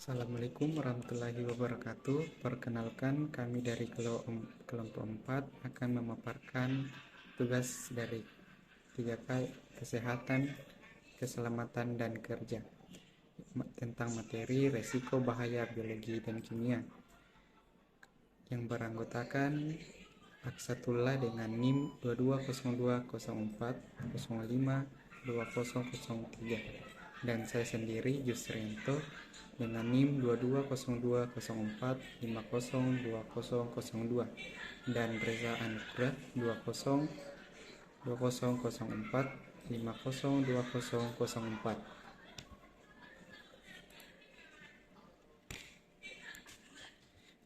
Assalamualaikum warahmatullahi wabarakatuh. Perkenalkan, kami dari kelompok 4 akan memaparkan tugas dari 3K: kesehatan, keselamatan, dan kerja tentang materi resiko bahaya biologi dan kimia yang beranggotakan Aksatullah dengan NIM 220204052003 dan saya sendiri Yusrianto dengan NIM 220204502002 dan Reza Anugrah 202004502004.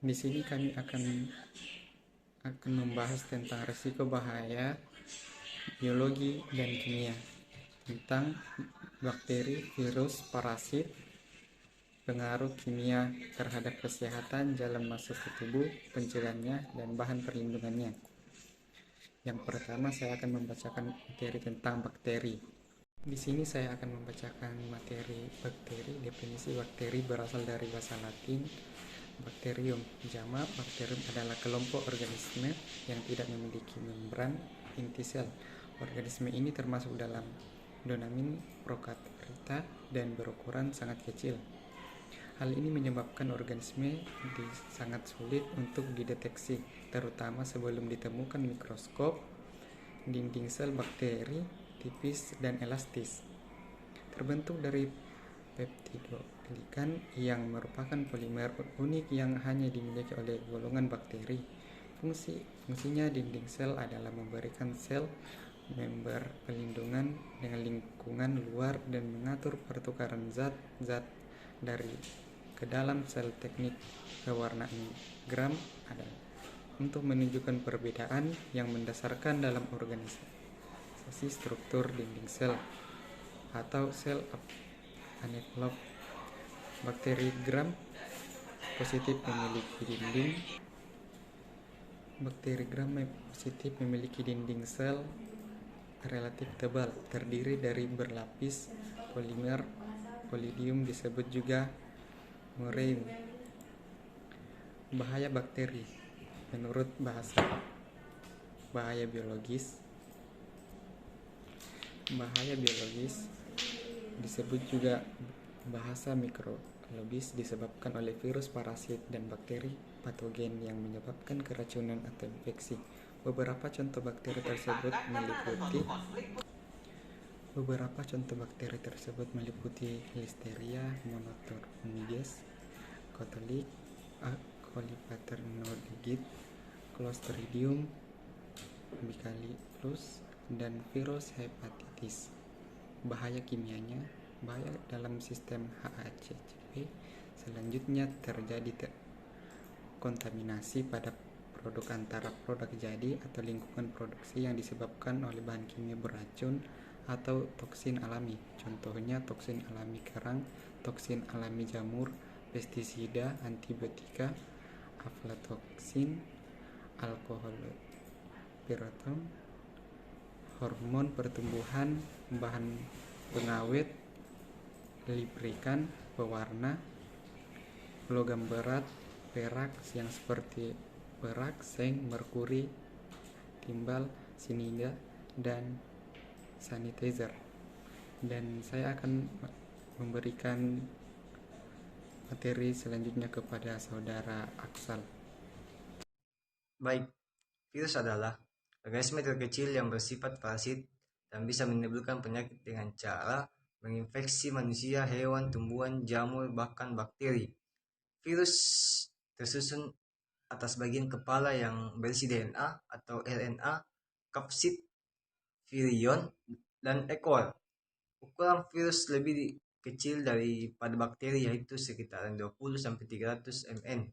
Di sini kami akan membahas tentang risiko bahaya biologi dan kimia, tentang bakteri, virus, parasit, pengaruh kimia terhadap kesehatan, jalan masuk ke tubuh, pencegahannya, dan bahan perlindungannya. Yang pertama, saya akan membacakan materi tentang bakteri. Di sini saya akan membacakan materi bakteri. Definisi bakteri berasal dari bahasa Latin bakterium, jamak. Bakterium adalah kelompok organisme yang tidak memiliki membran inti sel. Organisme ini termasuk dalam domain prokaryota dan berukuran sangat kecil. Hal ini menyebabkan organisme sangat sulit untuk dideteksi, terutama sebelum ditemukan mikroskop. Dinding sel bakteri tipis dan elastis, terbentuk dari peptidoglikan yang merupakan polimer unik yang hanya dimiliki oleh golongan bakteri. Fungsinya dinding sel adalah memberikan sel member pelindungan dengan lingkungan luar dan mengatur pertukaran zat-zat dari ke dalam sel. Teknik pewarnaan Gram adalah untuk menunjukkan perbedaan yang mendasarkan dalam organisasi struktur dinding sel atau sel envelop. Bakteri Gram positif memiliki dinding sel relatif tebal, terdiri dari berlapis polimer palladium, disebut juga mureum. Bahaya bakteri menurut bahaya biologis disebut juga bahasa mikrobis, disebabkan oleh virus, parasit, dan bakteri patogen yang menyebabkan keracunan atau infeksi. Beberapa contoh bakteri tersebut meliputi Listeria monotronides, Colic, Colipaternodigit, Clostridium bacillus, dan virus hepatitis. Bahaya kimianya, bahaya dalam sistem HACCP. Selanjutnya terjadi kontaminasi pada produk antara produk jadi atau lingkungan produksi yang disebabkan oleh bahan kimia beracun atau toksin alami. Contohnya toksin alami kerang, toksin alami jamur, pestisida, antibiotika, aflatoksin, alkohol pireton, hormon pertumbuhan, bahan pengawet, lubrikan, pewarna, logam berat, perak yang seperti perak, seng, merkuri, timbal, sinida, dan sanitizer. Dan saya akan memberikan materi selanjutnya kepada saudara Aksal. Baik, virus adalah organisme terkecil yang bersifat parasit dan bisa menimbulkan penyakit dengan cara menginfeksi manusia, hewan, tumbuhan, jamur, bahkan bakteri. Virus tersusun atas bagian kepala yang berisi DNA atau RNA, kapsid, virion, dan ekor. Ukuran virus lebih kecil daripada bakteri, yaitu sekitar 20-300 mn.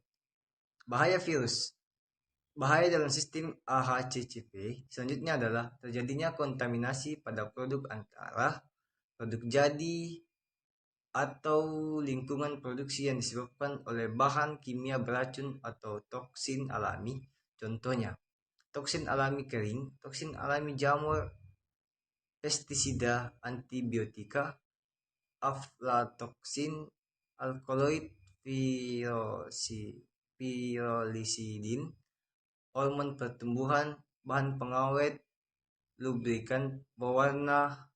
Bahaya virus. Bahaya dalam sistem AHCCP selanjutnya adalah terjadinya kontaminasi pada produk antara produk jadi atau lingkungan produksi yang disebabkan oleh bahan kimia beracun atau toksin alami. Contohnya, toksin alami kering, toksin alami jamur, pestisida, antibiotika, aflatoksin, alkaloid, Pirolisidin, hormon pertumbuhan, bahan pengawet, lubrikan, pewarna,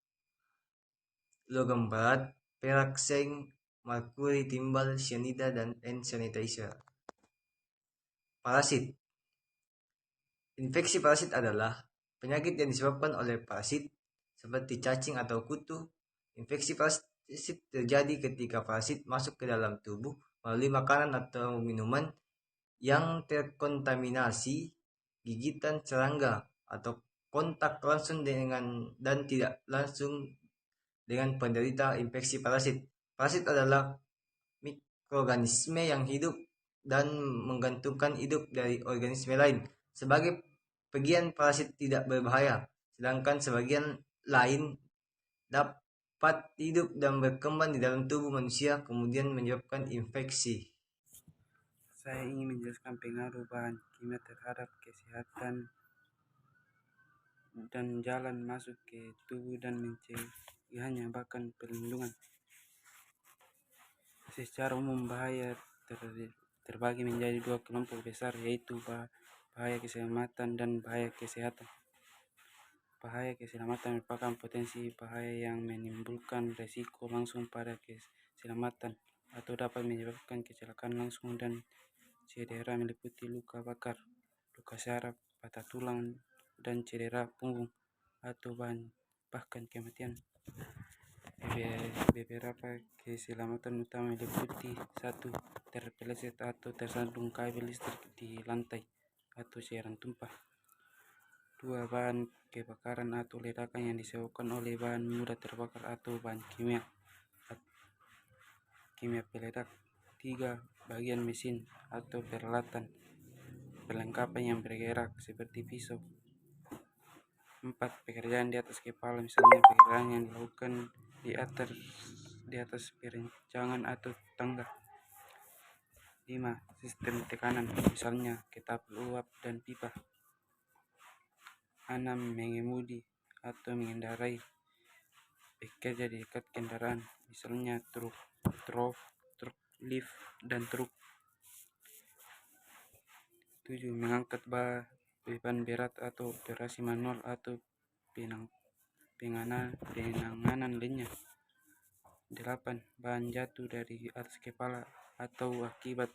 logam berat, perak seng, merkuri, timbal, cyanida, dan hand sanitizer. Parasit. Infeksi parasit adalah penyakit yang disebabkan oleh parasit seperti cacing atau kutu. Infeksi parasit terjadi ketika parasit masuk ke dalam tubuh melalui makanan atau minuman yang terkontaminasi, gigitan serangga, atau kontak langsung dengan dan tidak langsung dengan penderita infeksi parasit. Parasit adalah mikroorganisme yang hidup dan menggantungkan hidup dari organisme lain. Sebagai bagian parasit tidak berbahaya, sedangkan sebagian lain dapat hidup dan berkembang di dalam tubuh manusia kemudian menyebabkan infeksi. Saya ingin menjelaskan pengaruh bahan kimia terhadap kesehatan dan jalan masuk ke tubuh dan mencegahnya, bahkan perlindungan. Secara umum bahaya terbagi menjadi dua kelompok besar, yaitu bahaya keselamatan dan bahaya kesehatan. Bahaya keselamatan merupakan potensi bahaya yang menimbulkan resiko langsung pada keselamatan atau dapat menyebabkan kecelakaan langsung dan cedera meliputi luka bakar, luka saraf, patah tulang, dan cedera punggung atau bahkan kematian. Beberapa keselamatan utama meliputi: 1. Terpeleset atau tersandung kabel listrik di lantai atau cairan tumpah. 2. Bahan kebakaran atau ledakan yang disebabkan oleh bahan mudah terbakar atau bahan kimia peledak. 3. Bagian mesin atau perlengkapan yang bergerak seperti pisau. 4. Pekerjaan di atas kepala, misalnya pekerjaan yang dilakukan di atas perencangan atau tangga. 5. Sistem tekanan, misalnya ketapel uap dan pipa. 6. Mengemudi atau mengendarai, bekerja di dekat kendaraan, misalnya truk, lift, dan truk. 7. Mengangkat beban berat atau operasi manual atau penanganan lainnya. 8. Bahan jatuh dari atas kepala atau akibat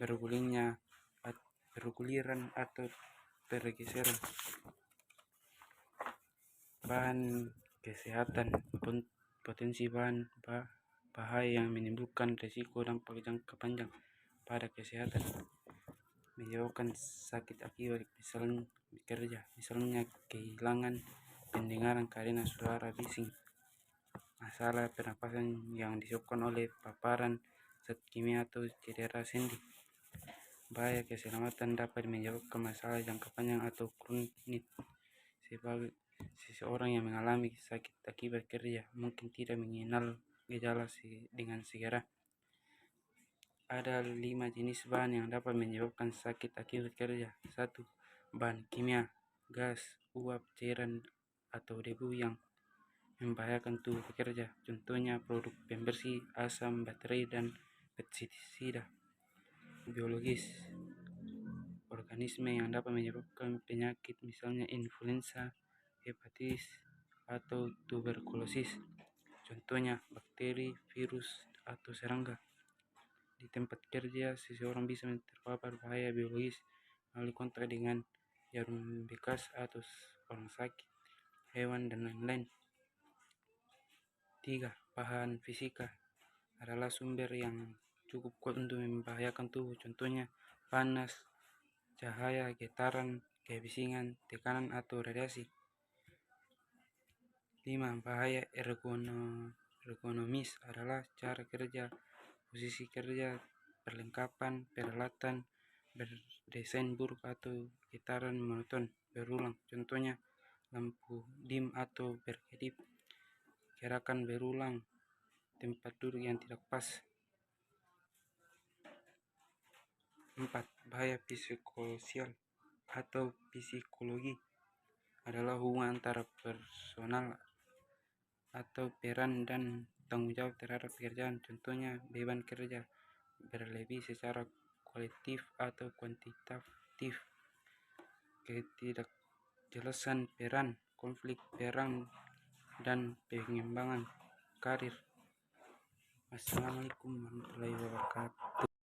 berguliran atau pergeseran. Bahan kesehatan, potensi bahan bahaya yang menimbulkan risiko dampak jangka panjang pada kesehatan, menyebabkan sakit akibat bekerja, misalnya kehilangan pendengaran karena suara bising, masalah pernapasan yang disebabkan oleh paparan zat kimia atau cedera sendi. Bahaya keselamatan dapat menyebabkan masalah jangka panjang atau kronik. Seseorang yang mengalami sakit akibat kerja mungkin tidak mengenal gejala dengan segera. Ada 5 jenis bahan yang dapat menyebabkan sakit akibat kerja. 1. Bahan kimia, gas, uap, cairan, atau debu yang membahayakan tubuh pekerja. Contohnya produk pembersih, asam, baterai, dan pestisida. Biologis, organisme yang dapat menyebabkan penyakit, misalnya influenza, hepatitis, atau tuberkulosis. Contohnya bakteri, virus, atau serangga. Di tempat kerja, seseorang bisa terpapar bahaya biologis melalui kontak dengan jarum bekas atau orang sakit, hewan, dan lain-lain. 3. Bahan fisika adalah sumber yang cukup kuat untuk membahayakan tubuh. Contohnya panas, cahaya, getaran, kebisingan, tekanan, atau radiasi. 5. Bahaya ergonomis adalah cara kerja, posisi kerja, perlengkapan, peralatan, berdesain buruk, atau getaran monoton berulang. Contohnya lampu dim atau berkedip, gerakan berulang, tempat duduk yang tidak pas. 4. Bahaya psikososial atau psikologi adalah hubungan antara personal atau peran dan tanggung jawab terhadap pekerjaan. Contohnya beban kerja, berlebih secara kualitatif atau kuantitatif. Ketidakjelasan peran, konflik peran, dan pengembangan karir. Wassalamualaikum warahmatullahi wabarakatuh.